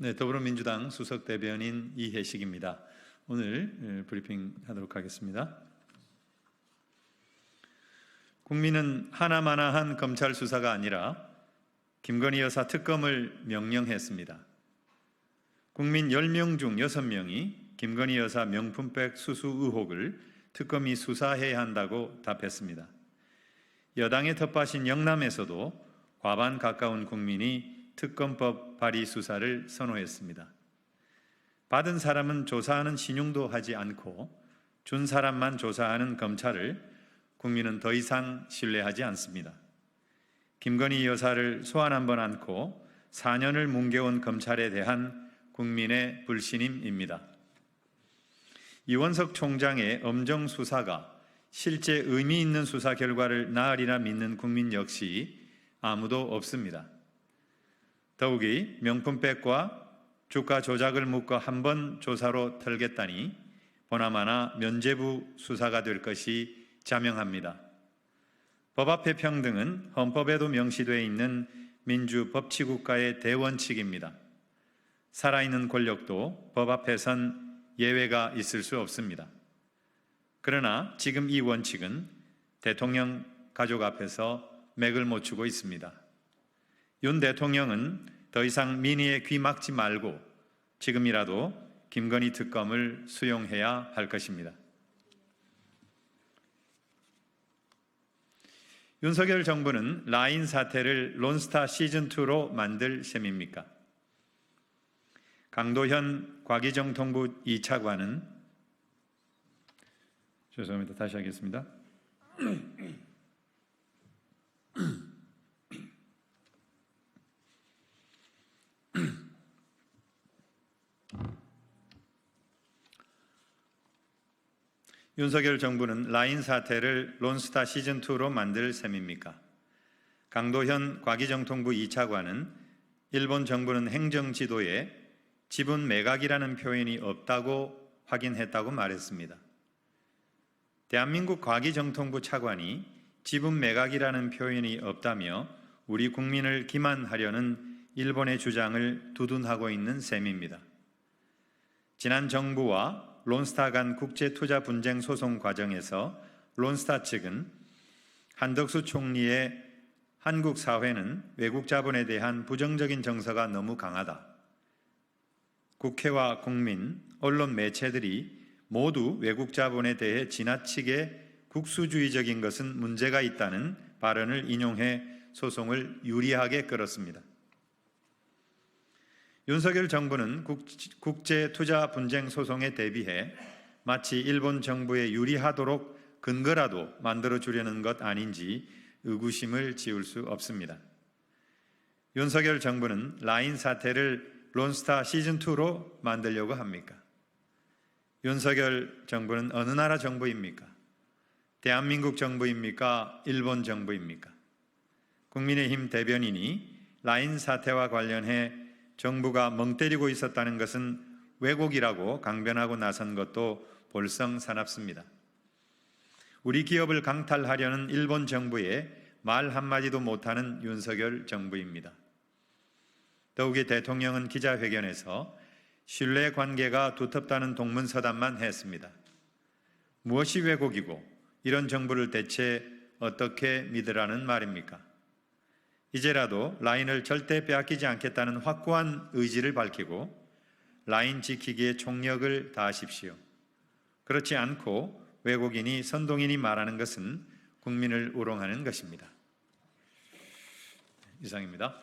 네, 더불어민주당 수석 대변인 이혜식입니다. 오늘 브리핑 하도록 하겠습니다. 국민은 하나마나한 검찰 수사가 아니라 김건희 여사 특검을 명령했습니다. 국민 10명 중 6명이 김건희 여사 명품백 수수 의혹을 특검이 수사해야 한다고 답했습니다. 여당의 텃밭인 영남에서도 과반 가까운 국민이 특검법 발의 수사를 선호했습니다. 받은 사람은 조사하는 신용도 하지 않고 준 사람만 조사하는 검찰을 국민은 더 이상 신뢰하지 않습니다. 김건희 여사를 소환 한번 않고 4년을 뭉개온 검찰에 대한 국민의 불신임입니다. 이원석 총장의 엄정 수사가 실제 의미 있는 수사 결과를 낳으리라 믿는 국민 역시 아무도 없습니다. 더욱이 명품백과 주가 조작을 묶어 한 번 조사로 털겠다니 보나마나 면죄부 수사가 될 것이 자명합니다. 법 앞의 평등은 헌법에도 명시되어 있는 민주 법치국가의 대원칙입니다. 살아있는 권력도 법 앞에선 예외가 있을 수 없습니다. 그러나 지금 이 원칙은 대통령 가족 앞에서 맥을 못 추고 있습니다. 윤 대통령은 더 이상 민의에 귀 막지 말고 지금이라도 김건희 특검을 수용해야 할 것입니다. 윤석열 정부는 라인 사태를 론스타 시즌2로 만들 셈입니까? 강도현 과기정통부 2차관은 죄송합니다. 다시 하겠습니다. 윤석열 정부는 라인 사태를 론스타 시즌2로 만들 셈입니까? 강도현 과기정통부 2차관은 일본 정부는 행정지도에 지분 매각이라는 표현이 없다고 확인했다고 말했습니다. 대한민국 과기정통부 차관이 지분 매각이라는 표현이 없다며 우리 국민을 기만하려는 일본의 주장을 두둔하고 있는 셈입니다. 지난 정부와 론스타 간 국제투자 분쟁 소송 과정에서 론스타 측은 한덕수 총리의 한국 사회는 외국 자본에 대한 부정적인 정서가 너무 강하다. 국회와 국민, 언론 매체들이 모두 외국 자본에 대해 지나치게 국수주의적인 것은 문제가 있다는 발언을 인용해 소송을 유리하게 끌었습니다. 윤석열 정부는 국제투자 분쟁 소송에 대비해 마치 일본 정부에 유리하도록 근거라도 만들어주려는 것 아닌지 의구심을 지울 수 없습니다. 윤석열 정부는 라인 사태를 론스타 시즌2로 만들려고 합니까? 윤석열 정부는 어느 나라 정부입니까? 대한민국 정부입니까? 일본 정부입니까? 국민의힘 대변인이 라인 사태와 관련해 정부가 멍 때리고 있었다는 것은 왜곡이라고 강변하고 나선 것도 볼썽사납습니다. 우리 기업을 강탈하려는 일본 정부에 말 한마디도 못하는 윤석열 정부입니다. 더욱이 대통령은 기자회견에서 신뢰관계가 두텁다는 동문서답만 했습니다. 무엇이 왜곡이고 이런 정부를 대체 어떻게 믿으라는 말입니까? 이제라도 라인을 절대 빼앗기지 않겠다는 확고한 의지를 밝히고 라인 지키기에 총력을 다하십시오. 그렇지 않고 외국인이 선동인이 말하는 것은 국민을 우롱하는 것입니다. 이상입니다.